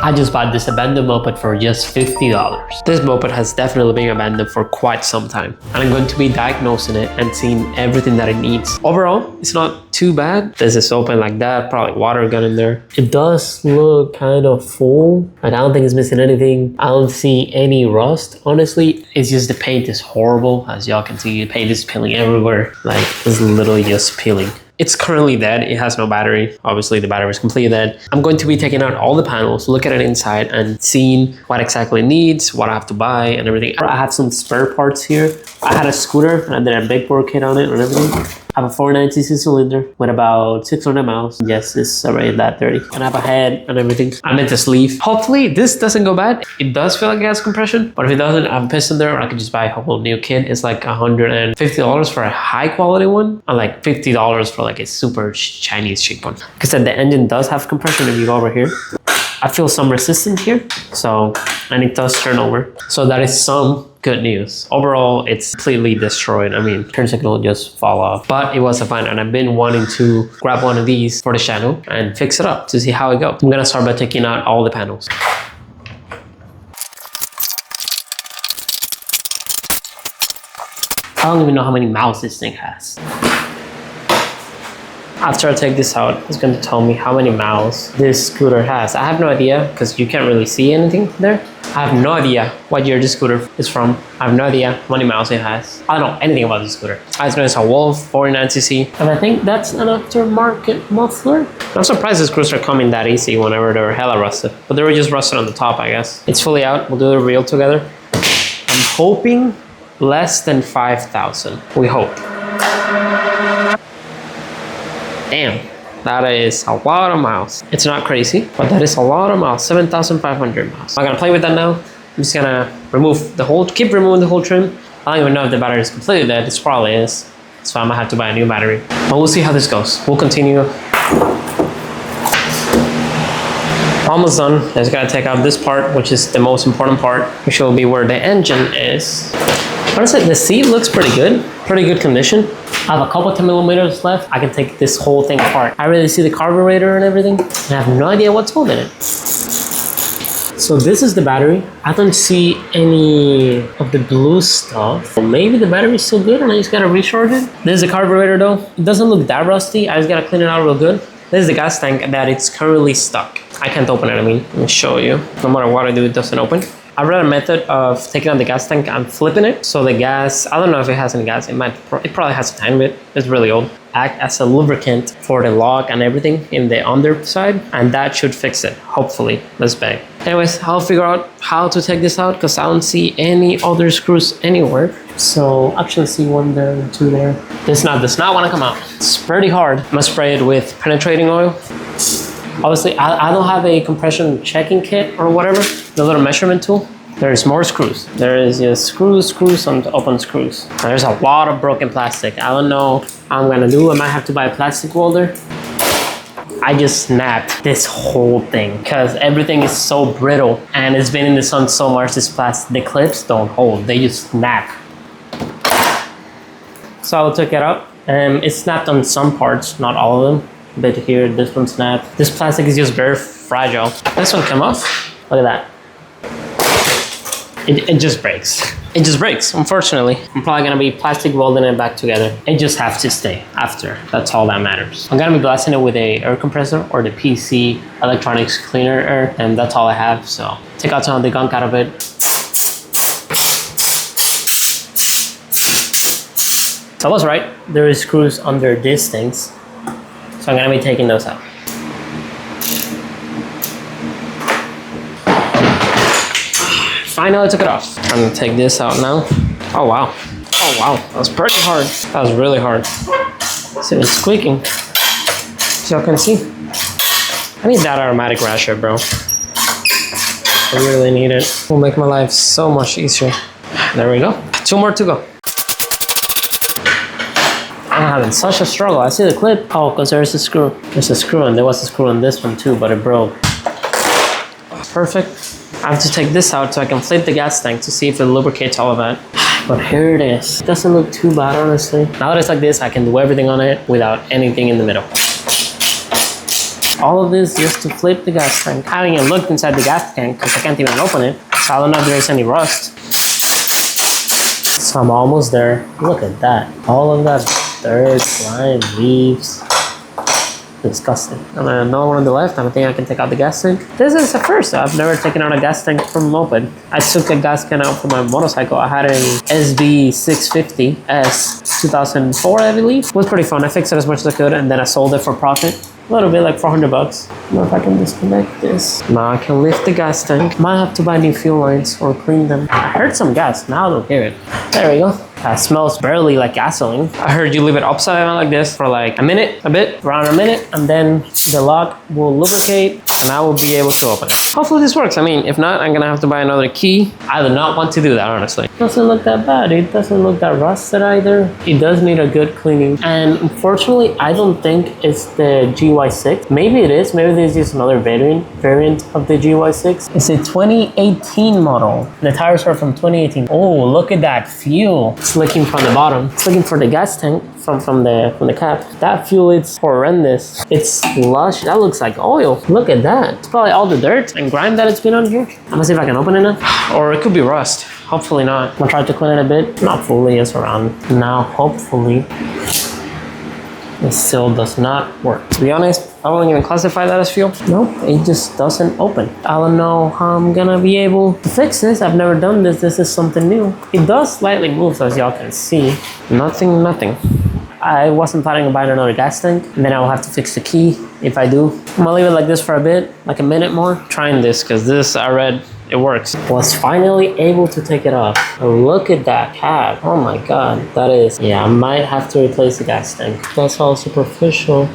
I just bought this abandoned moped for just $50. This moped has definitely been abandoned for quite some time, and I'm going to be diagnosing it and seeing everything that it needs. Overall, it's not too bad. This is open like that, probably water gun in there. It does look kind of full. Like, I don't think it's missing anything. I don't see any rust. Honestly, it's just the paint is horrible. As y'all can see, the paint is peeling everywhere. Like, it's literally just peeling. It's currently dead. It has no battery. Obviously, the battery is completely dead. I'm going to be taking out all the panels, look at it inside, and seeing what exactly it needs, what I have to buy, and everything. I have some spare parts here. I had a scooter, and I did a big bore kit on it and everything. I have a 490cc cylinder with about 600 miles. Yes, it's already that dirty. And I have a head and everything. I meant to sleeve. Hopefully, this doesn't go bad. It does feel like it has compression, but if it doesn't, I have a piston there, or I could just buy a whole new kit. It's like $150 for a high quality one, and like $50 for like a super Chinese cheap one. Like I said, the engine does have compression. If you go over here, I feel some resistance here, so, and it does turn over. So that is some good news. Overall, it's completely destroyed. I mean, turn signal will just fall off, but it was a fine, and I've been wanting to grab one of these for the channel and fix it up to see how it goes. I'm gonna start by taking out all the panels. I don't even know how many mouths this thing has. After I take this out, it's going to tell me how many miles this scooter has. I have no idea because you can't really see anything there. I have no idea what year this scooter is from. I have no idea how many miles it has. I don't know anything about this scooter. I just know it's a Wolf 49cc, and I think that's an aftermarket muffler. I'm surprised the screws are coming that easy whenever they're hella rusted, but they were just rusted on the top, I guess. It's fully out. We'll do the reel together. I'm hoping less than 5,000. We hope. Damn, that is a lot of miles. It's not crazy, but that is a lot of miles. 7,500 miles. I'm not gonna play with that now. I'm just gonna keep removing the whole trim. I don't even know if the battery is completely dead. It probably is. So I'm gonna have to buy a new battery. But we'll see how this goes. We'll continue. Almost done. I just gotta take out this part, which is the most important part, which will be where the engine is. Honestly, the seat looks pretty good. Pretty good condition. I have a couple 10mm left. I can take this whole thing apart. I really see the carburetor and everything, and I have no idea what's holding it. So this is the battery. I don't see any of the blue stuff. Or maybe the battery's still good and I just gotta recharge it. This is the carburetor though. It doesn't look that rusty. I just gotta clean it out real good. This is the gas tank that it's currently stuck. I can't open it, let me show you. No matter what I do, it doesn't open. I read a method of taking out the gas tank and flipping it. So the gas, I don't know if it has any gas. It probably has a tiny bit. It's really old. Act as a lubricant for the lock and everything in the underside, and that should fix it, hopefully. Let's beg. Anyways, I'll figure out how to take this out because I don't see any other screws anywhere. So actually see one there and two there. This does not want to come out. It's pretty hard. I'm gonna spray it with penetrating oil. Obviously, I don't have a compression checking kit or whatever, the little measurement tool. There's more screws. There is just screws, and open screws. There's a lot of broken plastic. I don't know what I'm gonna do. I might have to buy a plastic welder. I just snapped this whole thing because everything is so brittle and it's been in the sun so much, this plastic, the clips don't hold, they just snap. So I took it out and it snapped on some parts, not all of them. Bit here, this one snapped. This plastic is just very fragile. This one came off. Look at that. It just breaks. It just breaks, unfortunately. I'm probably gonna be plastic welding it back together. It just has to stay after. That's all that matters. I'm gonna be blasting it with a air compressor or the PC electronics cleaner air, and that's all I have. So take out some of the gunk out of it. So I was right. There is screws under these things. So I'm gonna be taking those out. Finally took it off. I'm gonna take this out now. Oh wow. Oh wow, that was pretty hard. That was really hard. So it's squeaking. So y'all can see. I need that automatic rasher, bro. I really need it. It will make my life so much easier. There we go. 2 more to go. I'm having such a struggle. I see the clip. Oh, because there's a screw. There's a screw, and there was a screw on this one too, but it broke. Perfect. I have to take this out so I can flip the gas tank to see if it lubricates all of that. But here it is. It doesn't look too bad, honestly. Now that it's like this, I can do everything on it without anything in the middle. All of this just to flip the gas tank. I haven't even looked inside the gas tank because I can't even open it. So I don't know if there's any rust. So I'm almost there. Look at that. All of that dirt, slime, leaves. Disgusting. And then another one on the left. I don't think I can take out the gas tank. This is the first. I've never taken out a gas tank from a moped. I took a gas can out from my motorcycle. I had an SB650S 2004, I believe. It was pretty fun. I fixed it as much as I could and then I sold it for profit. A little bit, like 400 bucks. I don't know if I can disconnect this. Now I can lift the gas tank. Might have to buy new fuel lines or clean them. I heard some gas. Now I don't hear it. There we go. That smells barely like gasoline. I heard you leave it upside down like this for like a minute, around a minute, and then the lock will lubricate and I will be able to open it. Hopefully this works. I mean, if not, I'm gonna have to buy another key. I do not want to do that, honestly. It doesn't look that bad. It doesn't look that rusted either. It does need a good cleaning. And unfortunately, I don't think it's the GY6. Maybe it is. Maybe there's just another variant of the GY6. It's a 2018 model. The tires are from 2018. Oh, look at that fuel. It's leaking from the bottom. It's looking for the gas tank from the cap. That fuel, it's horrendous. It's lush. That looks like oil. Look at that. It's probably all the dirt and grime that it's been on here. I'm gonna see if I can open it now. Or it could be rust. Hopefully not. I'm gonna try to clean it a bit. Not fully, it's around now. Hopefully it still does not work. To be honest, I won't even classify that as fuel. Nope, it just doesn't open. I don't know how I'm gonna be able to fix this. I've never done this. This is something new. It does slightly move, as y'all can see. Nothing. I wasn't planning on buying another gas tank, and then I will have to fix the key if I do. I'm gonna leave it like this for a bit, like a minute more. Trying this, because this I read it works. Was finally able to take it off. Look at that cap. Oh my god, that is, yeah, I might have to replace the gas tank. That's all superficial.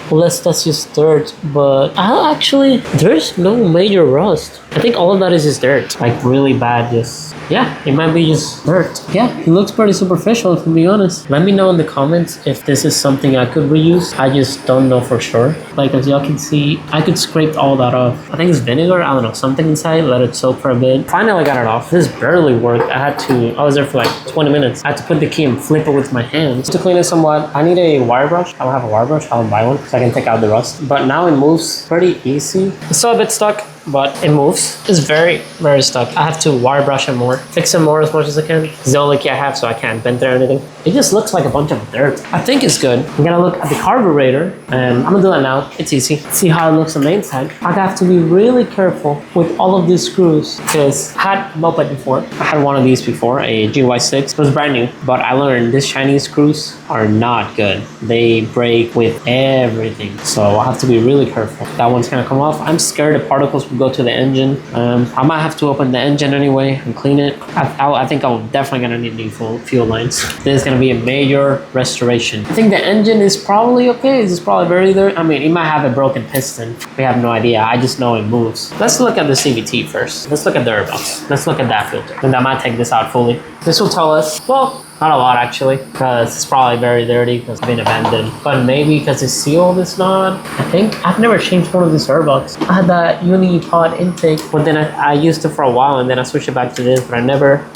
Unless that's just dirt, but actually, there's no major rust. I think all of that is just dirt. Like really bad, just, yeah, it might be just dirt. Yeah, it looks pretty superficial, to be honest. Let me know in the comments if this is something I could reuse. I just don't know for sure. Like as y'all can see, I could scrape all that off. I think it's vinegar, I don't know, something inside, let it soak for a bit. Finally got it off. This barely worked. I was there for like 20 minutes. I had to put the key and flip it with my hands. To clean it somewhat, I need a wire brush. I don't have a wire brush, I'll buy one. I can take out the rust, but now it moves pretty easy. It's still a bit stuck, but it moves. It's very, very stuck. I have to wire brush it more, fix it more as much as I can. It's the only key I have, so I can't bend it or anything. It just looks like a bunch of dirt. I think it's good. I'm gonna look at the carburetor, and I'm gonna do that now. It's easy. See how it looks on the inside. I have to be really careful with all of these screws, because I had a moped before. I had one of these before, a GY6. It was brand new, but I learned these Chinese screws are not good. They break with everything, so I have to be really careful. That one's gonna come off. I'm scared the particles will go to the engine. I might have to open the engine anyway and clean it. I think I'm definitely gonna need new fuel lines. This is gonna be a major restoration. I think the engine is probably okay. It's probably very there. I mean, it might have a broken piston. We have no idea. I just know it moves. Let's look at the CVT first. Let's look at the airbox. Let's look at that filter. And I might take this out fully. This will tell us, well, not a lot actually, because it's probably very dirty because it's been abandoned. But maybe because it's sealed, it's not. I think I've never changed one of these airbox. I had that Unipod intake, but then I used it for a while and then I switched it back to this, but I never.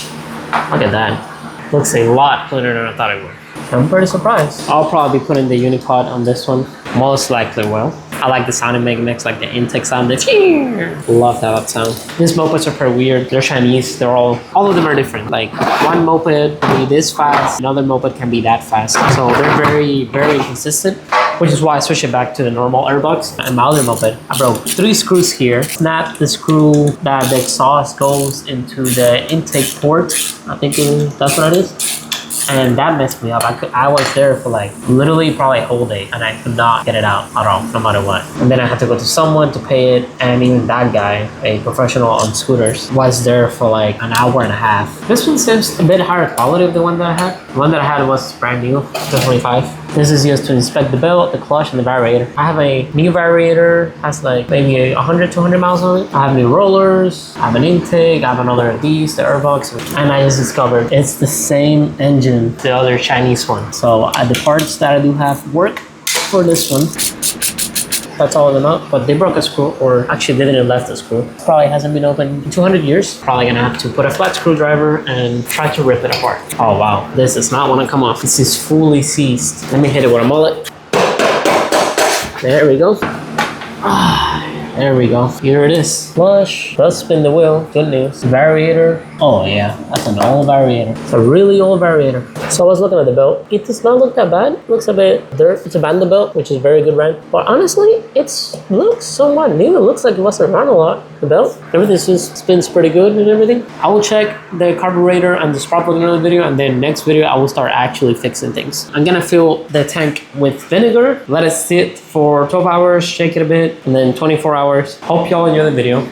Look at that. Looks a lot cleaner than I thought it would. I'm pretty surprised. I'll probably be putting the Unipod on this one. Most likely will. I like the sound it makes, like the intake sound. Love that sound. These mopeds are pretty weird. They're Chinese. They're all of them are different. Like one moped can be this fast, another moped can be that fast. So they're very, very inconsistent, which is why I switched it back to the normal airbox. And my other moped, I broke 3 screws here. Snapped the screw that the exhaust goes into the intake port. I think that's what it is. And that messed me up. I was there for like literally probably a whole day and I could not get it out at all, no matter what. And then I had to go to someone to pay it, and even that guy, a professional on scooters, was there for like an hour and a half. This one seems a bit higher quality of the one that I had. The one that I had was brand new, 2025. This is used to inspect the belt, the clutch, and the variator. I have a new variator, has like maybe 100, 200 miles on it. I have new rollers, I have an intake, I have another of these, the airbox, and I just discovered it's the same engine, the other Chinese one. So the parts that I do have work for this one. That's all of them out, but they broke a screw, or actually they didn't left a screw. Probably hasn't been opened in 200 years. Probably gonna have to put a flat screwdriver and try to rip it apart. Oh wow, this does not want to come off. This is fully seized. Let me hit it with a mullet. There we go. There we go. Here it is. Flush. Does spin the wheel. Good news. Variator. Oh yeah, that's an old variator. It's a really old variator. So I was looking at the belt. It does not look that bad. It looks a bit dirt. It's a Vanderbilt, which is very good brand. But honestly, it looks somewhat new. It looks like it wasn't around a lot. The belt. Everything just spins pretty good and everything. I will check the carburetor and the spark plug in another video, and then next video I will start actually fixing things. I'm gonna fill the tank with vinegar, let it sit for 12 hours, shake it a bit, and then 24 hours. Hope y'all enjoy the video.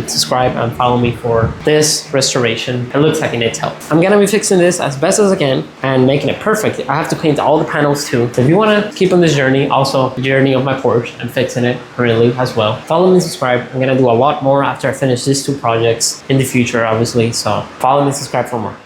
Subscribe and follow me for this restoration. It looks like it needs help. I'm gonna be fixing this as best as I can and making it perfect. I have to paint all the panels too. So if you wanna keep on this journey, also the journey of my Porsche and fixing it really as well, follow me and subscribe. I'm gonna do a lot more after I finish these two projects in the future, obviously. So follow me and subscribe for more.